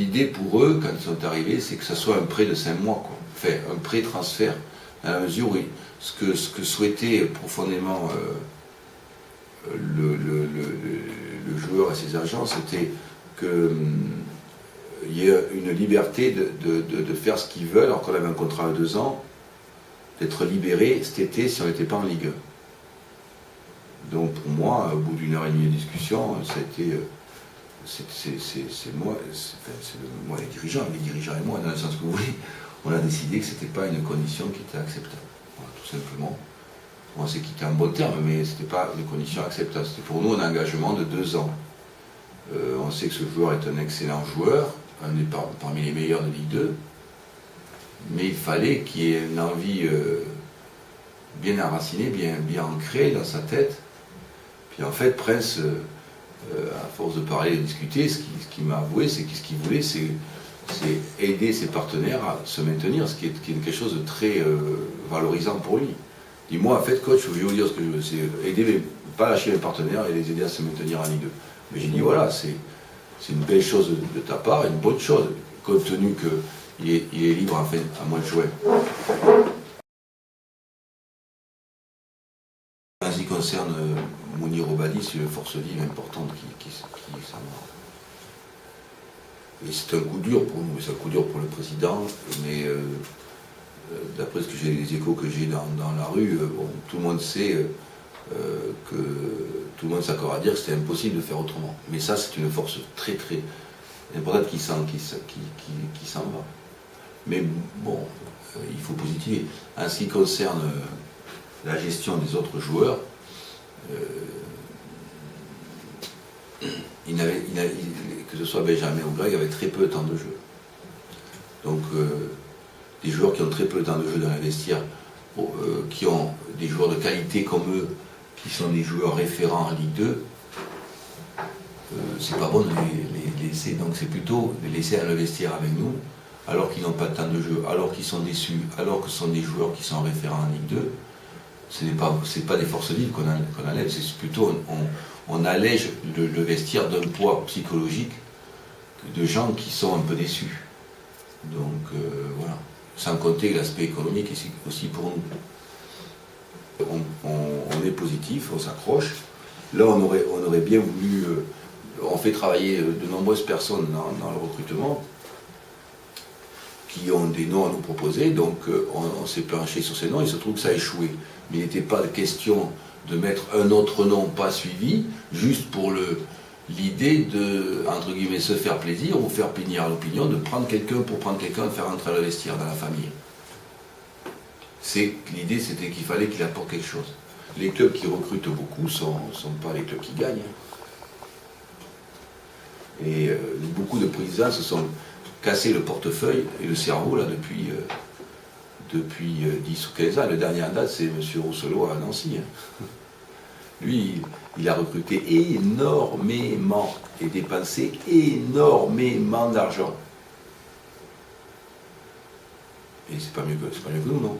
l'idée pour eux, quand ils sont arrivés, c'est que ça soit un prêt de 5 mois, quoi. Enfin, un prêt-transfert, à la mesure où ce que souhaitait profondément le joueur et ses agents, c'était qu'il y ait une liberté de faire ce qu'ils veulent, alors qu'on avait un contrat de 2 ans, d'être libéré cet été si on n'était pas en Ligue 1. Donc pour moi, au bout d'1 heure et demie de discussion, ça a été... c'est moi les dirigeants et moi, dans le sens que vous voulez, on a décidé que ce n'était pas une condition qui était acceptable. Voilà, tout simplement. On s'est quitté en bon terme, mais ce n'était pas une condition acceptable. C'était pour nous un engagement de 2 ans. On sait que ce joueur est un excellent joueur, parmi les meilleurs de Ligue 2, mais il fallait qu'il y ait une envie bien enracinée, bien ancrée dans sa tête. Puis en fait, Prince, à force de parler et de discuter, ce qu'il m'a avoué, c'est que ce qu'il voulait, c'est aider ses partenaires à se maintenir, ce qui est quelque chose de très valorisant pour lui. Il dit, moi, en fait, coach, je vais vous dire ce que je veux, c'est aider, pas lâcher mes partenaires et les aider à se maintenir en Ligue 2. Mais j'ai dit, voilà, c'est une belle chose de ta part, une bonne chose, compte tenu qu'il est libre en fait, à moins de jouer. En ce qui concerne Mounir Obadi, c'est une force vive importante qui s'en va. Et c'est un coup dur pour nous, c'est un coup dur pour le président, mais d'après les échos que j'ai dans la rue, bon, tout le monde sait que tout le monde s'accorde à dire que c'était impossible de faire autrement. Mais ça, c'est une force très très importante qui s'en va. Mais bon, il faut positiver. En ce qui concerne la gestion des autres joueurs, que ce soit Benjamin ou Greg, avait très peu de temps de jeu. Donc, des joueurs qui ont très peu de temps de jeu dans les vestiaires, qui ont des joueurs de qualité comme eux, qui sont des joueurs référents en Ligue 2, c'est pas bon de les laisser. Donc, c'est plutôt de les laisser à le vestiaire avec nous, alors qu'ils n'ont pas de temps de jeu, alors qu'ils sont déçus, alors que ce sont des joueurs qui sont référents en Ligue 2. Ce n'est pas des forces vives qu'on enlève, c'est plutôt on allège le vestiaire d'un poids psychologique de gens qui sont un peu déçus. Donc voilà, sans compter l'aspect économique aussi pour nous. On est positif, on s'accroche. Là on aurait bien voulu, on fait travailler de nombreuses personnes dans le recrutement qui ont des noms à nous proposer, donc on s'est penché sur ces noms, il se trouve que ça a échoué. Mais il n'était pas question de mettre un autre nom pas suivi, juste pour l'idée de, entre guillemets, se faire plaisir ou faire plaisir à l'opinion, de prendre quelqu'un pour prendre quelqu'un, de faire entrer le vestiaire dans la famille. L'idée, c'était qu'il fallait qu'il apporte quelque chose. Les clubs qui recrutent beaucoup ne sont pas les clubs qui gagnent. Et beaucoup de présidents se sont cassés le portefeuille et le cerveau là depuis 10 ou 15 ans. Le dernier en date, c'est M. Rousselot à Nancy. Lui, il a recruté énormément et dépensé énormément d'argent. Et c'est pas mieux que nous, non?